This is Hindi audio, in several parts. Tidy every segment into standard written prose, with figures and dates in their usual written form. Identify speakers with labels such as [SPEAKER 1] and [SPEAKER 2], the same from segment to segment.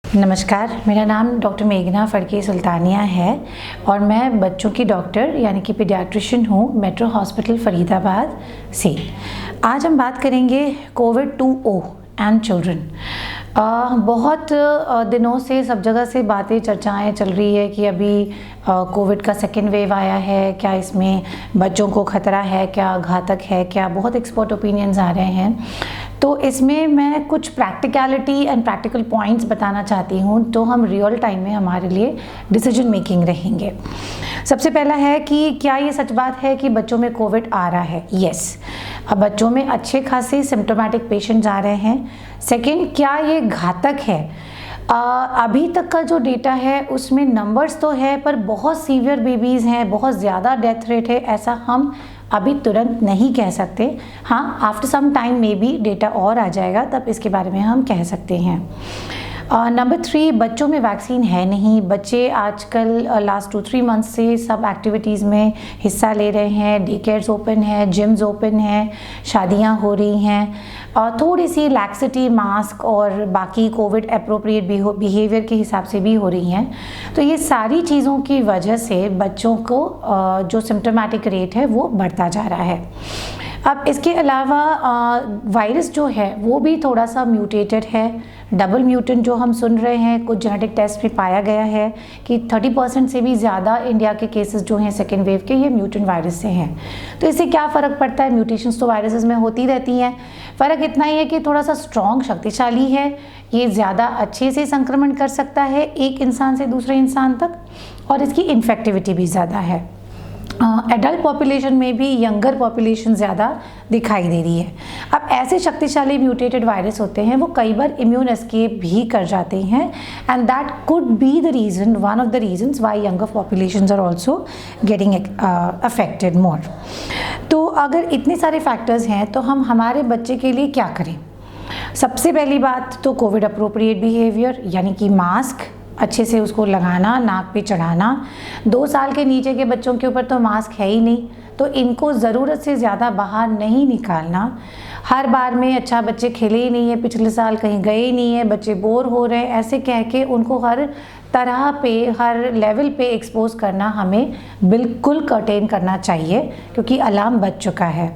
[SPEAKER 1] नमस्कार, मेरा नाम डॉक्टर मेघना फड़के सुल्तानिया है और मैं बच्चों की डॉक्टर यानी कि पीडियाट्रिशियन हूँ मेट्रो हॉस्पिटल फरीदाबाद से। आज हम बात करेंगे कोविड-2 एंड चिल्ड्रन। बहुत दिनों से सब जगह से बातें चर्चाएं चल रही है कि अभी कोविड का सेकेंड वेव आया है, क्या इसमें बच्चों को ख़तरा है, क्या घातक है, क्या बहुत एक्सपर्ट ओपिनियंस आ रहे हैं। तो इसमें मैं कुछ प्रैक्टिकलिटी एंड प्रैक्टिकल पॉइंट्स बताना चाहती हूँ तो हम रियल टाइम में हमारे लिए डिसीजन मेकिंग रहेंगे। सबसे पहला है कि क्या ये सच बात है कि बच्चों में कोविड आ रहा है? यस, अब बच्चों में अच्छे खासे सिम्टोमेटिक पेशेंट्स आ रहे हैं। सेकेंड, क्या ये घातक है? अभी तक का जो डेटा है उसमें नंबर्स तो है पर बहुत सीवियर बेबीज़ हैं, बहुत ज़्यादा डेथ रेट है, ऐसा हम अभी तुरंत नहीं कह सकते। हाँ, आफ्टर सम टाइम में भी डेटा और आ जाएगा तब इसके बारे में हम कह सकते हैं। नंबर 3, बच्चों में वैक्सीन है नहीं। बच्चे आजकल लास्ट 2-3 मंथ से सब एक्टिविटीज़ में हिस्सा ले रहे हैं। डे केयर्स ओपन है, जिम्स ओपन हैं, शादियां हो रही हैं और थोड़ी सी लैक्सिटी मास्क और बाकी कोविड अप्रोप्रिएट बिहेवियर के हिसाब से भी हो रही हैं। तो ये सारी चीज़ों की वजह से बच्चों को जो सिम्टोमेटिक रेट है वो बढ़ता जा रहा है। अब इसके अलावा वायरस जो है वो भी थोड़ा सा म्यूटेटेड है। डबल म्यूटेंट जो हम सुन रहे हैं, कुछ जेनेटिक टेस्ट में पाया गया है कि 30% से भी ज़्यादा इंडिया के केसेस जो हैं सेकेंड वेव के, ये म्यूटेंट वायरस से हैं। तो इससे क्या फ़र्क पड़ता है? म्यूटेशंस तो वायरसेस में होती रहती हैं। फ़र्क इतना ही है कि थोड़ा सा स्ट्रॉन्ग, शक्तिशाली है, ये ज़्यादा अच्छे से संक्रमण कर सकता है एक इंसान से दूसरे इंसान तक और इसकी इन्फेक्टिविटी भी ज़्यादा है। एडल्ट पॉपुलेशन में भी यंगर पॉपुलेशन ज़्यादा दिखाई दे रही है। अब ऐसे शक्तिशाली म्यूटेटेड वायरस होते हैं वो कई बार इम्यून एस्केप भी कर जाते हैं and that could be the reason, one of the reasons why younger populations are also getting affected more. तो अगर इतने सारे फैक्टर्स हैं तो हम हमारे बच्चे के लिए क्या करें? सबसे पहली बात तो कोविड अप्रोप्रिएट बिहेवियर यानी कि मास्क अच्छे से उसको लगाना, नाक पे चढ़ाना। 2 साल के नीचे के बच्चों के ऊपर तो मास्क है ही नहीं, तो इनको ज़रूरत से ज़्यादा बाहर नहीं निकालना। हर बार में अच्छा बच्चे खेले ही नहीं है, पिछले साल कहीं गए ही नहीं है, बच्चे बोर हो रहे हैं, ऐसे कह के उनको हर तरह पे, हर लेवल पे एक्सपोज करना हमें बिल्कुल कर्टेन करना चाहिए क्योंकि अलार्म बज चुका है।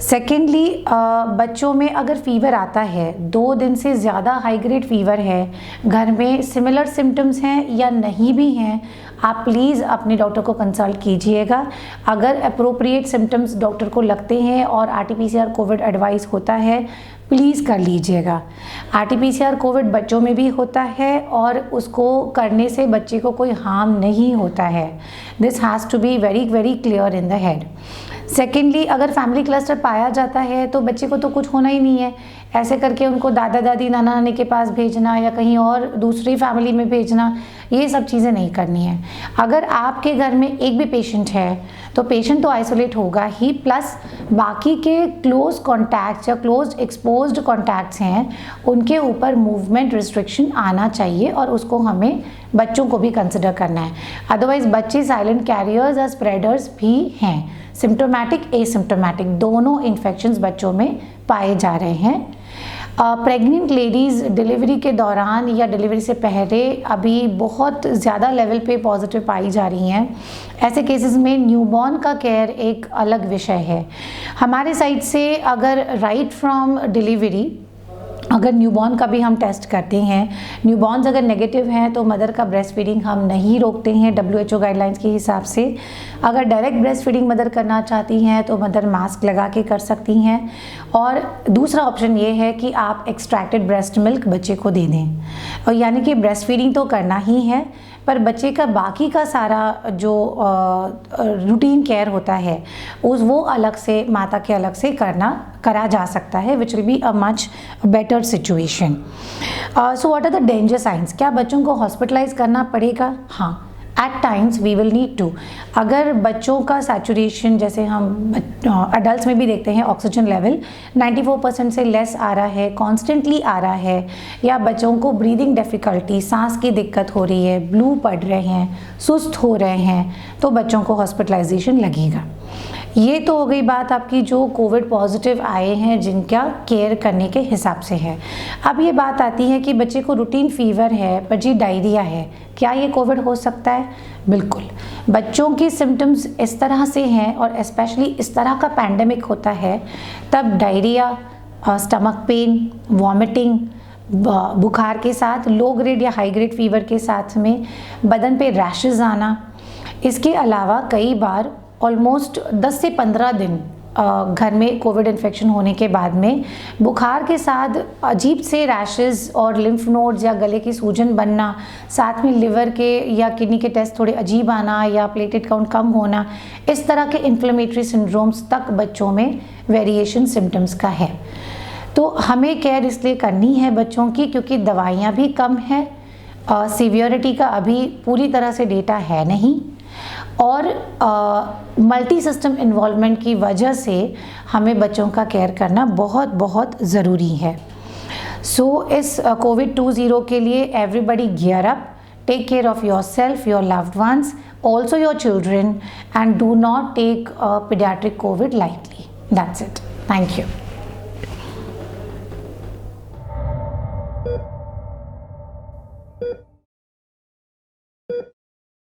[SPEAKER 1] सेकेंडली, बच्चों में अगर फीवर आता है, 2 दिन से ज़्यादा हाई ग्रेड फीवर है, घर में सिमिलर सिम्टम्स हैं या नहीं भी हैं, आप प्लीज़ अपने डॉक्टर को कंसल्ट कीजिएगा। अगर अप्रोप्रिएट सिम्टम्स डॉक्टर को लगते हैं और RT-PCR कोविड एडवाइस होता है, प्लीज़ कर लीजिएगा। RT-PCR कोविड बच्चों में भी होता है और उसको करने से बच्चे को कोई हार्म नहीं होता है। This has to be very very clear in the head. Secondly, अगर फैमिली क्लस्टर पाया जाता है तो बच्चे को तो कुछ होना ही नहीं है, ऐसे करके उनको दादा दादी नाना नानी के पास भेजना या कहीं और दूसरी फैमिली में भेजना, ये सब चीज़ें नहीं करनी है। अगर आपके घर में एक भी पेशेंट है तो पेशेंट तो आइसोलेट होगा ही, प्लस बाकी के क्लोज कॉन्टैक्ट्स या क्लोज एक्सपोज्ड कॉन्टैक्ट्स हैं उनके ऊपर मूवमेंट रिस्ट्रिक्शन आना चाहिए और उसको हमें बच्चों को भी कंसिडर करना है। अदरवाइज बच्चे साइलेंट कैरियर्स और स्प्रेडर्स भी हैं। सिम्टोमेटिक एसिम्टोमेटिक दोनों इन्फेक्शंस बच्चों में पाए जा रहे हैं। प्रेग्नेंट लेडीज़ डिलीवरी के दौरान या डिलीवरी से पहले अभी बहुत ज़्यादा लेवल पे पॉजिटिव पाई जा रही हैं। ऐसे केसेस में न्यूबॉर्न का केयर एक अलग विषय है। हमारे साइड से अगर राइट फ्रॉम डिलीवरी अगर न्यूबॉर्न का भी हम टेस्ट करते हैं, न्यूबॉर्न्स अगर नेगेटिव हैं तो मदर का ब्रेस्ट फीडिंग हम नहीं रोकते हैं WHO गाइडलाइंस के हिसाब से। अगर डायरेक्ट ब्रेस्ट फीडिंग मदर करना चाहती हैं तो मदर मास्क लगा के कर सकती हैं और दूसरा ऑप्शन ये है कि आप एक्सट्रैक्टेड ब्रेस्ट मिल्क बच्चे को दे दें और यानी कि ब्रेस्ट फीडिंग तो करना ही है पर बच्चे का बाकी का सारा जो रूटीन केयर होता है वो अलग से, माता के अलग से करा जा सकता है, which will be a much better situation. So what are the danger signs? क्या बच्चों को हॉस्पिटलाइज करना पड़ेगा? हाँ, at times we will need to. अगर बच्चों का सैचुरेशन, जैसे हम अडल्ट में भी देखते हैं, ऑक्सीजन लेवल 94% से लेस आ रहा है, कॉन्स्टेंटली आ रहा है, या बच्चों को ब्रीदिंग डिफ़िकल्टी, सांस की दिक्कत हो रही है, ब्लू पड़ रहे हैं, सुस्त हो रहे हैं, तो बच्चों को हॉस्पिटलाइजेशन लगेगा। ये तो हो गई बात आपकी जो कोविड पॉजिटिव आए हैं जिनका केयर करने के हिसाब से है। अब ये बात आती है कि बच्चे को रूटीन फीवर है पर जी डायरिया है, क्या ये कोविड हो सकता है? बिल्कुल। बच्चों की सिम्टम्स इस तरह से हैं और स्पेशली इस तरह का पैंडेमिक होता है तब डायरिया, स्टमक पेन, वॉमिटिंग, बुखार के साथ लो ग्रेड या हाई ग्रेड फीवर के साथ में बदन पे रैशेस आना, इसके अलावा कई बार ऑलमोस्ट 10 से 15 दिन घर में कोविड इन्फेक्शन होने के बाद में बुखार के साथ अजीब से रैशेस और लिम्फ नोड्स या गले की सूजन बनना, साथ में लिवर के या किडनी के टेस्ट थोड़े अजीब आना या प्लेटलेट काउंट कम होना, इस तरह के इन्फ्लेमेटरी सिंड्रोम्स तक बच्चों में वेरिएशन सिम्टम्स का है। तो हमें केयर इसलिए करनी है बच्चों की क्योंकि दवाइयाँ भी कम है, सीवियरिटी का अभी पूरी तरह से डेटा है नहीं और मल्टी सिस्टम इन्वॉल्वमेंट की वजह से हमें बच्चों का केयर करना बहुत बहुत ज़रूरी है। सो इस कोविड 20 के लिए everybody gear up, take care of yourself, your loved ones, also your children and do not take paediatric COVID lightly. That's it. Thank you.